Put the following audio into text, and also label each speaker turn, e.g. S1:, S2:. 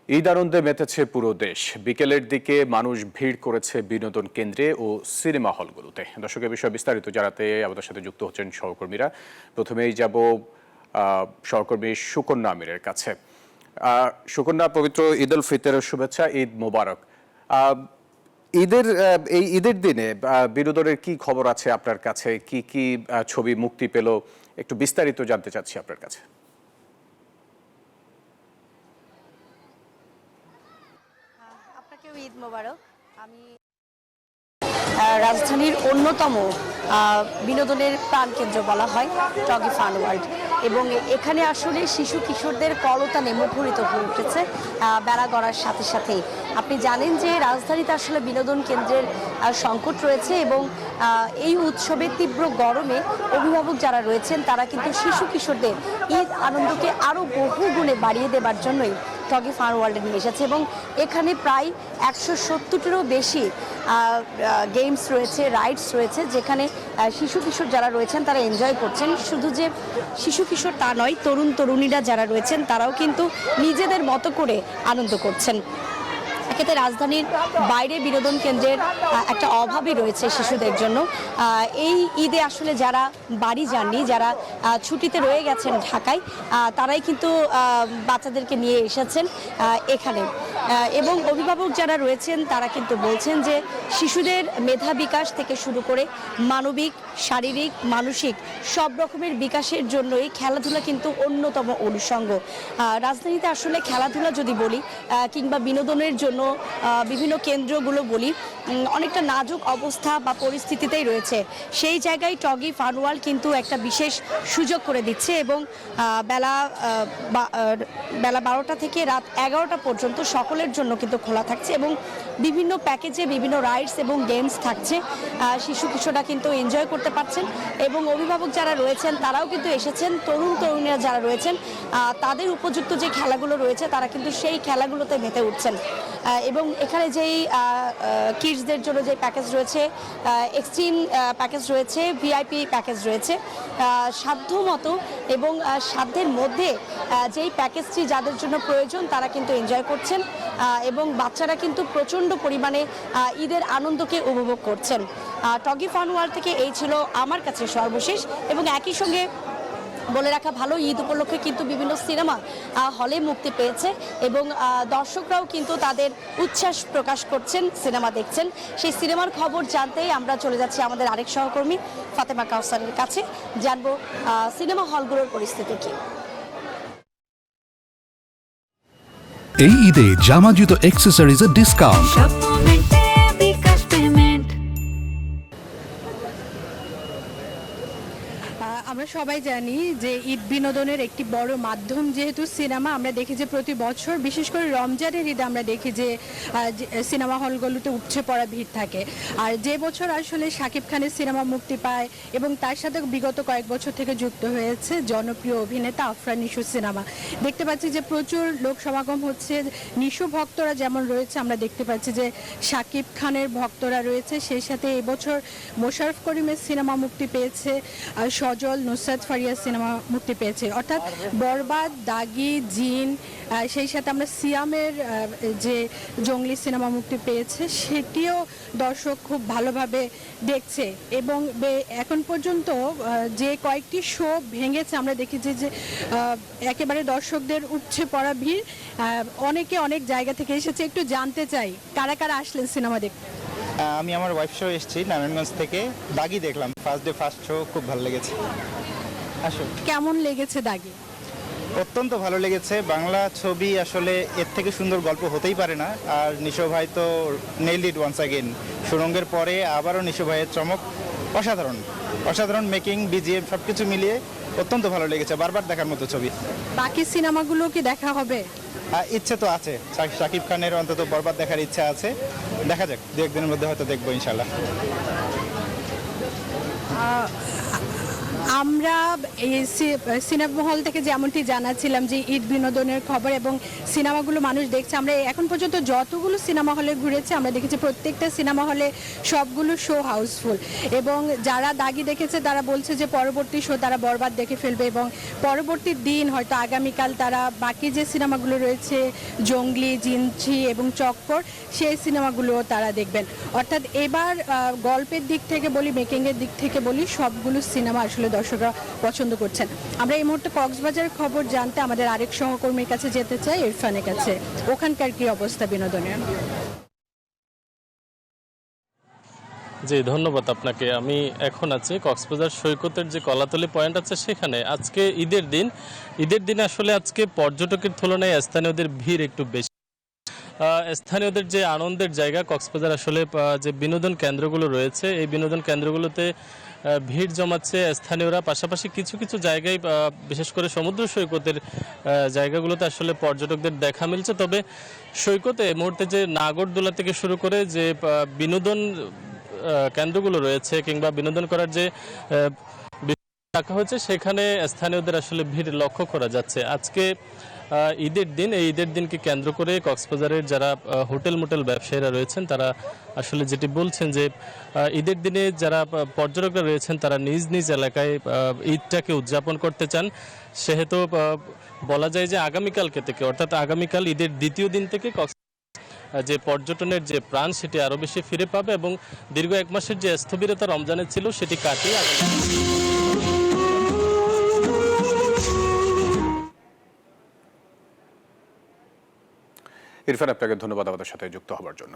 S1: ঈদ আনন্দে মেতেছে পুরো দেশ। বিকেলের দিকে মানুষ ভিড় করেছে বিনোদন কেন্দ্রে ও সিনেমা হলগুলোতে। দর্শকের বিষয়ে বিস্তারিত জানাতে আমাদের সাথে যুক্ত হচ্ছেন সহকর্মীরা। প্রথমেই যাব সহকর্মী সুকন্যা আমিরের কাছে। সুকন্যা, পবিত্র ঈদ উল ফিতরের শুভেচ্ছা, ঈদ মোবারক। এই ঈদের দিনে বিনোদনের কি খবর আছে আপনার কাছে? কি কি ছবি মুক্তি পেল, একটু বিস্তারিত জানতে চাচ্ছি আপনার কাছে।
S2: আপনাকেও ঈদ মোবারক। আমি রাজধানীর অন্যতম বিনোদনের প্রাণকেন্দ্র বলা হয় টগি ফান ওয়ার্ল্ড, এবং এখানে আসলে শিশু কিশোরদের করতানে মুখরিত হয়ে উঠেছে বেলা গড়ার সাথে সাথেই। আপনি জানেন যে রাজধানীতে আসলে বিনোদন কেন্দ্রের সংকট রয়েছে, এবং এই উৎসবের তীব্র গরমে অভিভাবক যারা রয়েছেন তারা কিন্তু শিশু কিশোরদের ঈদ আনন্দকে আরও বহু গুণে বাড়িয়ে দেবার জন্যই টগি ফান ওয়ার্ল্ডে নিয়ে এসেছে, এবং এখানে প্রায় 170টিরও বেশি গেমস রয়েছে, রাইডস রয়েছে, যেখানে শিশু কিশোর যারা রয়েছেন তারা এনজয় করছেন। শুধু যে শিশু কিশোর তা নয়, তরুণ তরুণীরা যারা রয়েছেন তারাও কিন্তু নিজেদের মতো করে আনন্দ করছেন। এক্ষেত্রে রাজধানীর বাইরে বিনোদন কেন্দ্রের একটা অভাবই রয়েছে শিশুদের জন্য। এই ঈদে আসলে যারা বাড়ি যাননি, যারা ছুটিতে রয়ে গেছেন ঢাকায়, তারাই কিন্তু বাচ্চাদেরকে নিয়ে এসেছেন এখানে, এবং অভিভাবক যারা রয়েছেন তারা কিন্তু বলছেন যে শিশুদের মেধা বিকাশ থেকে শুরু করে মানবিক, শারীরিক, মানসিক সব রকমের বিকাশের জন্যই খেলাধুলা কিন্তু অন্যতম অনুষঙ্গ। রাজধানীতে আসলে খেলাধুলা যদি বলি কিংবা বিনোদনের জন্য বিভিন্ন কেন্দ্রগুলো বলি, অনেকটা নাজুক অবস্থা বা পরিস্থিতিতেই রয়েছে। সেই জায়গায় টগি ফান ওয়ার্ল্ড কিন্তু একটা বিশেষ সুযোগ করে দিচ্ছে, এবং বেলা 12টা থেকে রাত 11টা পর্যন্ত সকলের জন্য কিন্তু খোলা থাকছে, এবং বিভিন্ন প্যাকেজে বিভিন্ন রাইডস এবং গেমস থাকছে। শিশু কিশোররা কিন্তু এনজয় করতে পারছেন, এবং অভিভাবক যারা রয়েছেন তারাও কিন্তু এসেছেন। তরুণ তরুণীরা যারা রয়েছেন তাদের উপযুক্ত যে খেলাগুলো রয়েছে তারা কিন্তু সেই খেলাগুলোতে মেতে উঠছেন, এবং এখানে যেই কিডসদের জন্য যে প্যাকেজ রয়েছে, এক্সট্রিম প্যাকেজ রয়েছে, ভিআইপি প্যাকেজ রয়েছে, সাধ্য মতো এবং সাধ্যের মধ্যে যেই প্যাকেজটি যাদের জন্য প্রয়োজন তারা কিন্তু এনজয় করছেন, এবং বাচ্চারা কিন্তু প্রচণ্ড পরিমাণে ঈদের আনন্দকে উপভোগ করছেন। টগি ফান ওয়ার্ল্ড থেকে এই ছিল আমার কাছে সর্বশেষ, এবং একই সঙ্গে বলে রাখা ভালো, ঈদ উপলক্ষে কিন্তু বিভিন্ন সিনেমা হলে মুক্তি পেয়েছে, এবং দর্শকরাও কিন্তু তাদের উচ্ছ্বাস প্রকাশ করছেন, সিনেমা দেখছেন। সেই সিনেমার খবর জানতেই আমরা চলে যাচ্ছি আমাদের আরেক সহকর্মী ফাতেমা কাউসারের কাছে, জানবো সিনেমা হলগুলোর পরিস্থিতি কি।
S3: এই ঈদে জামা জুতো অ্যাক্সেসরিজের ডিসকাউন্ট।
S4: আমরা সবাই জানি যে ঈদ বিনোদনের একটি বড় মাধ্যম যেহেতু সিনেমা, আমরা দেখি যে প্রতি বছর বিশেষ করে রমজানের ঈদে আমরা দেখি যে সিনেমা হলগুলোতে উপচে পড়া ভিড় থাকে। আর যে বছর আসলে শাকিব খানের সিনেমা মুক্তি পায়, এবং তার সাথে বিগত কয়েক বছর থেকে যুক্ত হয়েছে জনপ্রিয় অভিনেতা আফরান নিশোর সিনেমা, দেখতে পাচ্ছি যে প্রচুর লোক সমাগম হচ্ছে। নিশো ভক্তরা যেমন রয়েছে, আমরা দেখতে পাচ্ছি যে শাকিব খানের ভক্তরা রয়েছে, সেই সাথে এবছর মোশাররফ করিমের সিনেমা মুক্তি পেয়েছে, সজল, নুসরাত ফারিয়ার সিনেমা মুক্তি পেয়েছে, অর্থাৎ বরবাদ, দাগি, জিন, সেই সাথে আমরা সিয়ামের যে জঙ্গলি সিনেমা মুক্তি পেয়েছে সেটিও দর্শক খুব ভালোভাবে দেখছে, এবং এখন পর্যন্ত যে কয়েকটি শো ভেঙেছে আমরা দেখেছি যে একেবারে দর্শকদের উপচে পড়া ভিড়। অনেকে অনেক জায়গা থেকে এসেছে, একটু জানতে চাই কারা কারা আসলেন সিনেমা দেখতে।
S5: আমি আমার ওয়াইফ শো এসেছি নারায়ণগঞ্জ থেকে, দাগি দেখলাম, ফার্স্ট ডে ফার্স্ট শো, খুব ভালো লেগেছে। আসো।
S4: কেমন লেগেছে দাগি?
S5: অত্যন্ত ভালো লেগেছে। বাংলা ছবি আসলে এর থেকে সুন্দর গল্প হতেই পারে না। আর নিশো ভাই তো নেইলড ইট ওয়ান্স অ্যাগেন। সুরঙ্গের পরে আবারও নিশো ভাইয়ের চমক অসাধারণ, অসাধারণ মেকিং, বিজিএম সব কিছু মিলিয়ে অত্যন্ত ভালো লেগেছে। বারবার দেখার মতো ছবি।
S4: বাকি সিনেমাগুলো কি দেখা হবে?
S5: ইচ্ছে তো আছে, শাকিব খানের অন্তত বরবাদ দেখার ইচ্ছা আছে। দেখা যাক, দু একদিনের মধ্যে হয়তো দেখবো ইনশাল্লাহ।
S4: আমরা এই সিনেমা হল থেকে যেমনটি জানাচ্ছিলাম যে ঈদ বিনোদনের খবর এবং সিনেমাগুলো মানুষ দেখছে, আমরা এখন পর্যন্ত যতগুলো সিনেমা হলে ঘুরেছি আমরা দেখেছি প্রত্যেকটা সিনেমা হলে সবগুলো শো হাউসফুল, এবং যারা দাগি দেখেছে তারা বলছে যে পরবর্তী শো তারা বরবাদ দেখে ফেলবে, এবং পরবর্তী দিন হয়তো আগামীকাল তারা বাকি যে সিনেমাগুলো রয়েছে জঙ্গলি, জিনছি এবং চক্কর, সেই সিনেমাগুলো তারা দেখবেন। অর্থাৎ এবার গল্পের দিক থেকে বলি, মেকিংয়ের দিক থেকে বলি, সবগুলো সিনেমা আসলে দর্শকরা পছন্দ করছেন। আমরা এই মুহূর্তে কক্সবাজারের খবর জানতে আমাদের আরেক সহকর্মীর কাছে যেতে চাই, ইরফানের কাছে। ওখানকার কি অবস্থা বিনোদনের?
S6: জি, ধন্যবাদ আপনাকে। আমি এখন আছি কক্সবাজার সৈকতের যে কলাতলি পয়েন্ট আছে সেখানে। আজকে ঈদের দিন আসলে আজকে পর্যটকের তুলনায় স্থানীয়দের ভিড় একটু বেশি। স্থানীয়দের যে আনন্দের জায়গা কক্সবাজার, আসলে যে বিনোদন কেন্দ্রগুলো রয়েছে এই বিনোদন কেন্দ্রগুলোতে ভিড় জমাচ্ছে স্থানীয়রা। পাশাপাশি কিছু কিছু জায়গায় বিশেষ করে সমুদ্র সৈকতের জায়গাগুলোতে আসলে পর্যটকদের দেখা মিলছে। তবে সৈকতে এই মুহূর্তে যে নাগরদোলা থেকে শুরু করে যে বিনোদন কেন্দ্রগুলো রয়েছে কিংবা বিনোদন করার যে রাখা হয়েছে সেখানে স্থানীয়দের আসলে ভিড় লক্ষ্য করা যাচ্ছে। আজকে ঈদের দিন, এই ঈদের দিনকে কেন্দ্র করে কক্সবাজারের যারা হোটেল মোটেল ব্যবসায়ীরা রয়েছেন তারা আসলে যেটি বলছেন যে ঈদের দিনে যারা পর্যটকরা রয়েছেন তারা নিজ নিজ এলাকায় ঈদটাকে উদযাপন করতে চান। সেহেতু বলা যায় যে আগামীকালকে থেকে, অর্থাৎ আগামীকাল ঈদের দ্বিতীয় দিন থেকে যে পর্যটনের যে প্রাণ সেটি আরও বেশি ফিরে পাবে এবং দীর্ঘ এক মাসের যে স্থবিরতা রমজানের ছিল সেটি কাটিয়ে
S1: ইরফান, আপনাকে ধন্যবাদ আমাদের সাথে যুক্ত হওয়ার জন্য।